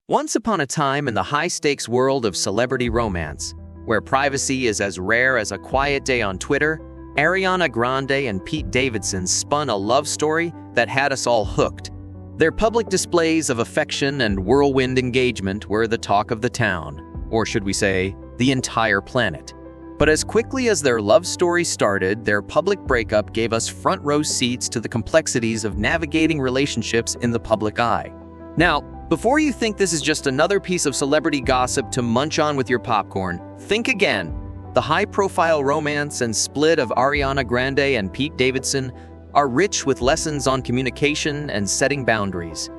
Once upon a time in the high-stakes world of celebrity romance, where privacy is as rare as a quiet day on Twitter, Ariana Grande and Pete Davidson spun a love story that had us all hooked. Their public displays of affection and whirlwind engagement were the talk of the town, or should we say, the entire planet. But as quickly as their love story started, their public breakup gave us front-row seats to the complexities of navigating relationships in the public eye. Now, before you think this is just another piece of celebrity gossip to munch on with your popcorn, think again. The high-profile romance and split of Ariana Grande and Pete Davidson are rich with lessons on communication and setting boundaries.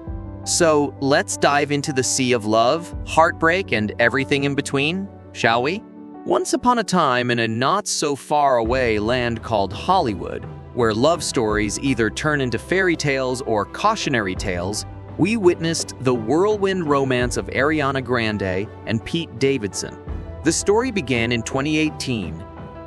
So let's dive into the sea of love, heartbreak, and everything in between, shall we? Once upon a time in a not-so-far-away land called Hollywood, where love stories either turn into fairy tales or cautionary tales, we witnessed the whirlwind romance of Ariana Grande and Pete Davidson. The story began in 2018.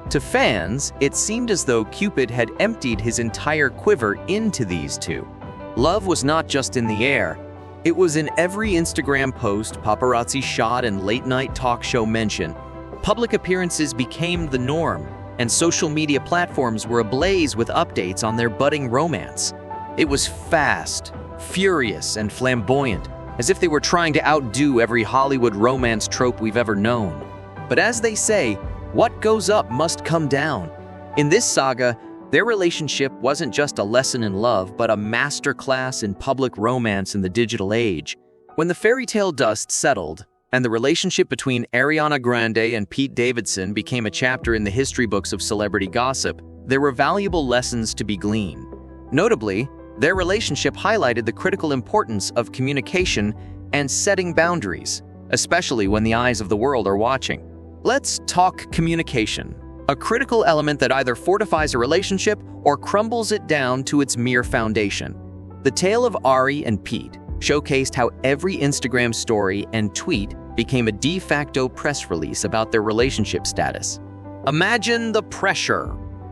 To fans, it seemed as though Cupid had emptied his entire quiver into these two. Love was not just in the air. It was in every Instagram post, paparazzi shot, and late-night talk show mention. Public appearances became the norm, and social media platforms were ablaze with updates on their budding romance. It was fast, furious, and flamboyant, as if they were trying to outdo every Hollywood romance trope we've ever known. But as they say, what goes up must come down. In this saga, their relationship wasn't just a lesson in love, but a masterclass in public romance in the digital age. When the fairy tale dust settled, and the relationship between Ariana Grande and Pete Davidson became a chapter in the history books of celebrity gossip, there were valuable lessons to be gleaned. Notably, their relationship highlighted the critical importance of communication and setting boundaries, especially when the eyes of the world are watching. Let's talk communication, a critical element that either fortifies a relationship or crumbles it down to its mere foundation. The tale of Ari and Pete showcased how every Instagram story and tweet became a de facto press release about their relationship status. Imagine the pressure.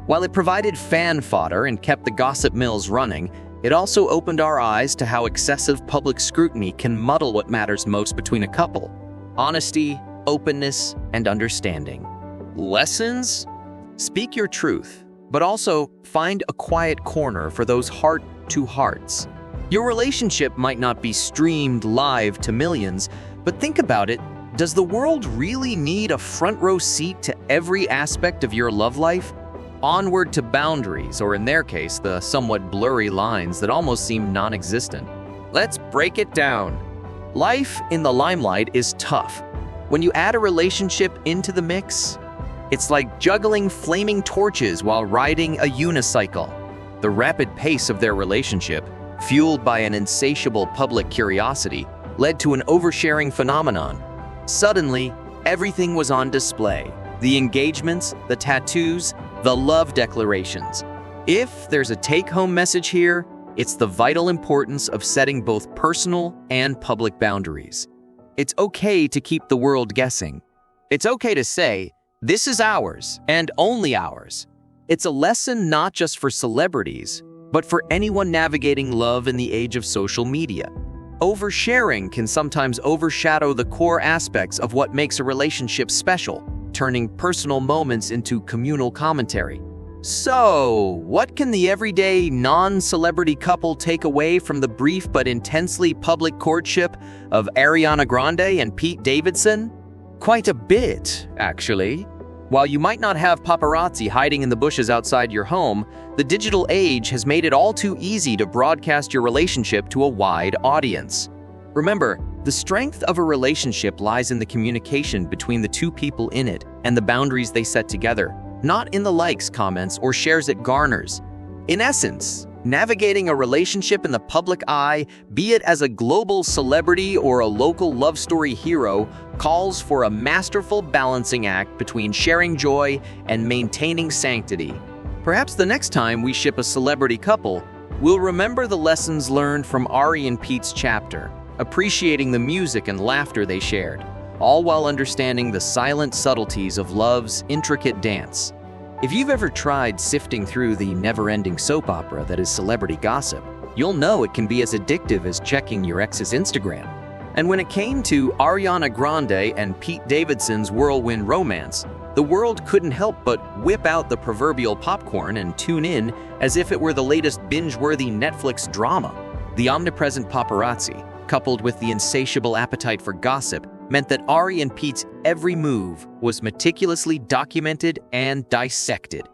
While it provided fan fodder and kept the gossip mills running, it also opened our eyes to how excessive public scrutiny can muddle what matters most between a couple: honesty, openness, and understanding. Lessons? Speak your truth, but also find a quiet corner for those heart-to-hearts. Your relationship might not be streamed live to millions, but think about it. Does the world really need a front-row seat to every aspect of your love life? Onward to boundaries, or in their case, the somewhat blurry lines that almost seem non-existent. Let's break it down. Life in the limelight is tough. When you add a relationship into the mix, it's like juggling flaming torches while riding a unicycle. The rapid pace of their relationship, fueled by an insatiable public curiosity, led to an oversharing phenomenon. Suddenly, everything was on display. The engagements, the tattoos, the love declarations. If there's a take-home message here, it's the vital importance of setting both personal and public boundaries. It's okay to keep the world guessing. It's okay to say, this is ours and only ours. It's a lesson not just for celebrities, but for anyone navigating love in the age of social media. Oversharing can sometimes overshadow the core aspects of what makes a relationship special, turning personal moments into communal commentary. So, what can the everyday, non-celebrity couple take away from the brief but intensely public courtship of Ariana Grande and Pete Davidson? Quite a bit, actually. While you might not have paparazzi hiding in the bushes outside your home, the digital age has made it all too easy to broadcast your relationship to a wide audience. Remember, the strength of a relationship lies in the communication between the two people in it and the boundaries they set together, not in the likes, comments, or shares it garners. In essence, navigating a relationship in the public eye, be it as a global celebrity or a local love story hero, calls for a masterful balancing act between sharing joy and maintaining sanctity. Perhaps the next time we ship a celebrity couple, we'll remember the lessons learned from Ari and Pete's chapter, appreciating the music and laughter they shared, all while understanding the silent subtleties of love's intricate dance. If you've ever tried sifting through the never-ending soap opera that is celebrity gossip, you'll know it can be as addictive as checking your ex's Instagram. And when it came to Ariana Grande and Pete Davidson's whirlwind romance, the world couldn't help but whip out the proverbial popcorn and tune in as if it were the latest binge-worthy Netflix drama. The omnipresent paparazzi, coupled with the insatiable appetite for gossip, meant that Ari and Pete's every move was meticulously documented and dissected.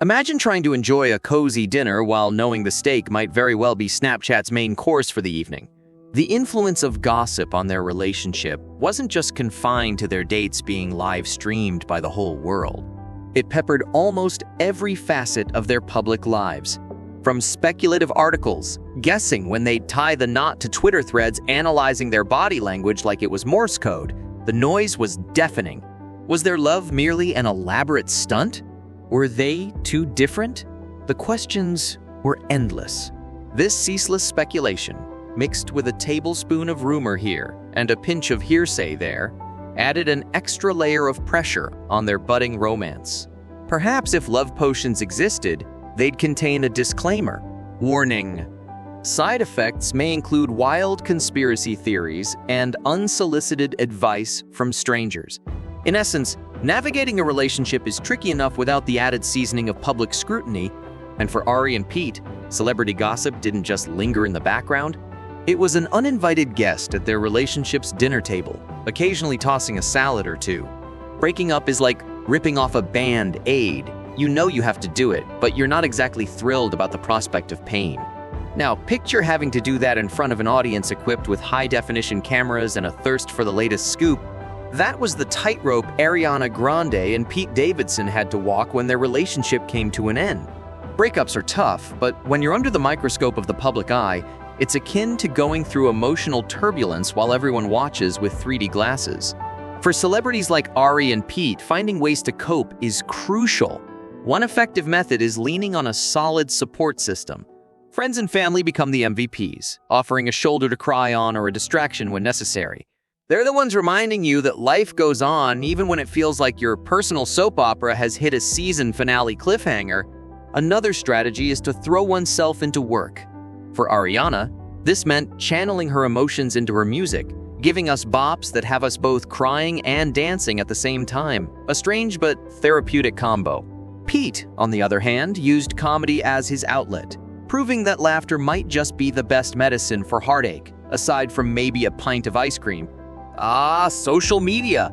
Imagine trying to enjoy a cozy dinner while knowing the steak might very well be Snapchat's main course for the evening. The influence of gossip on their relationship wasn't just confined to their dates being live-streamed by the whole world. It peppered almost every facet of their public lives. From speculative articles, guessing when they'd tie the knot, to Twitter threads analyzing their body language like it was Morse code, the noise was deafening. Was their love merely an elaborate stunt? Were they too different? The questions were endless. This ceaseless speculation, mixed with a tablespoon of rumor here and a pinch of hearsay there, added an extra layer of pressure on their budding romance. Perhaps if love potions existed, they'd contain a disclaimer. Warning: side effects may include wild conspiracy theories and unsolicited advice from strangers. In essence, navigating a relationship is tricky enough without the added seasoning of public scrutiny, and for Ari and Pete, celebrity gossip didn't just linger in the background. It was an uninvited guest at their relationship's dinner table, occasionally tossing a salad or two. Breaking up is like ripping off a Band-Aid. You know you have to do it, but you're not exactly thrilled about the prospect of pain. Now, picture having to do that in front of an audience equipped with high-definition cameras and a thirst for the latest scoop. That was the tightrope Ariana Grande and Pete Davidson had to walk when their relationship came to an end. Breakups are tough, but when you're under the microscope of the public eye, it's akin to going through emotional turbulence while everyone watches with 3D glasses. For celebrities like Ari and Pete, finding ways to cope is crucial. One effective method is leaning on a solid support system. Friends and family become the MVPs, offering a shoulder to cry on or a distraction when necessary. They're the ones reminding you that life goes on even when it feels like your personal soap opera has hit a season finale cliffhanger. Another strategy is to throw oneself into work. For Ariana, this meant channeling her emotions into her music, giving us bops that have us both crying and dancing at the same time, a strange but therapeutic combo. Pete, on the other hand, used comedy as his outlet, proving that laughter might just be the best medicine for heartache, aside from maybe a pint of ice cream. Social media,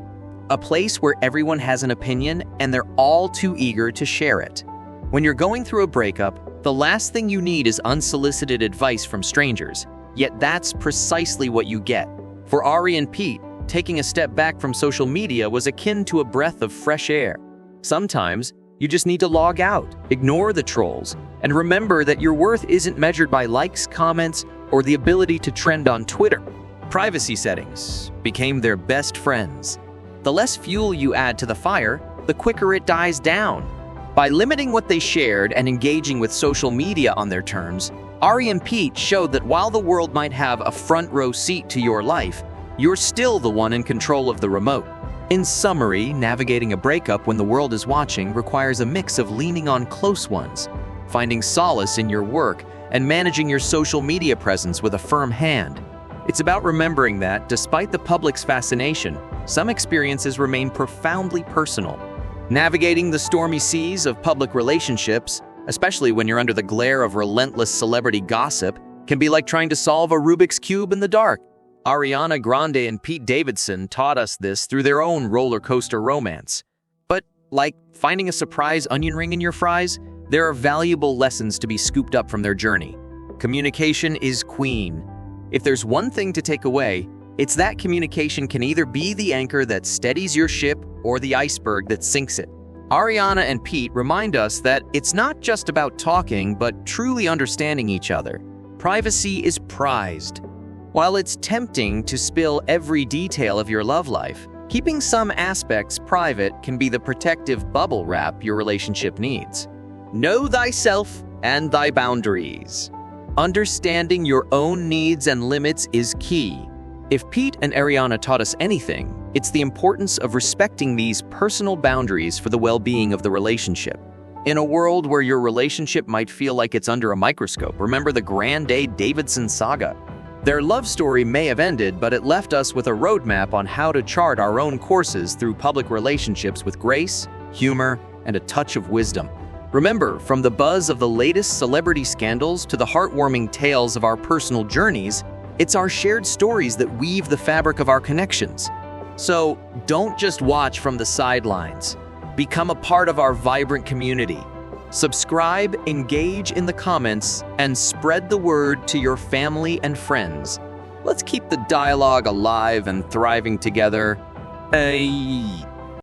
a place where everyone has an opinion and they're all too eager to share it. When you're going through a breakup, the last thing you need is unsolicited advice from strangers, yet that's precisely what you get. For Ari and Pete, taking a step back from social media was akin to a breath of fresh air. Sometimes, you just need to log out, ignore the trolls, and remember that your worth isn't measured by likes, comments, or the ability to trend on Twitter. Privacy settings became their best friends. The less fuel you add to the fire, the quicker it dies down. By limiting what they shared and engaging with social media on their terms, Ari and Pete showed that while the world might have a front row seat to your life, you're still the one in control of the remote. In summary, navigating a breakup when the world is watching requires a mix of leaning on close ones, finding solace in your work, and managing your social media presence with a firm hand. It's about remembering that, despite the public's fascination, some experiences remain profoundly personal. Navigating the stormy seas of public relationships, especially when you're under the glare of relentless celebrity gossip, can be like trying to solve a Rubik's Cube in the dark. Ariana Grande and Pete Davidson taught us this through their own roller coaster romance. But like finding a surprise onion ring in your fries, there are valuable lessons to be scooped up from their journey. Communication is queen. If there's one thing to take away, it's that communication can either be the anchor that steadies your ship or the iceberg that sinks it. Ariana and Pete remind us that it's not just about talking, but truly understanding each other. Privacy is prized. While it's tempting to spill every detail of your love life, keeping some aspects private can be the protective bubble wrap your relationship needs. Know thyself and thy boundaries. Understanding your own needs and limits is key. If Pete and Ariana taught us anything, it's the importance of respecting these personal boundaries for the well-being of the relationship. In a world where your relationship might feel like it's under a microscope, remember the Grande Davidson saga. Their love story may have ended, but it left us with a roadmap on how to chart our own courses through public relationships with grace, humor, and a touch of wisdom. Remember, from the buzz of the latest celebrity scandals to the heartwarming tales of our personal journeys, it's our shared stories that weave the fabric of our connections. So, don't just watch from the sidelines. Become a part of our vibrant community. Subscribe, engage in the comments, and spread the word to your family and friends. Let's keep the dialogue alive and thriving together. Hey.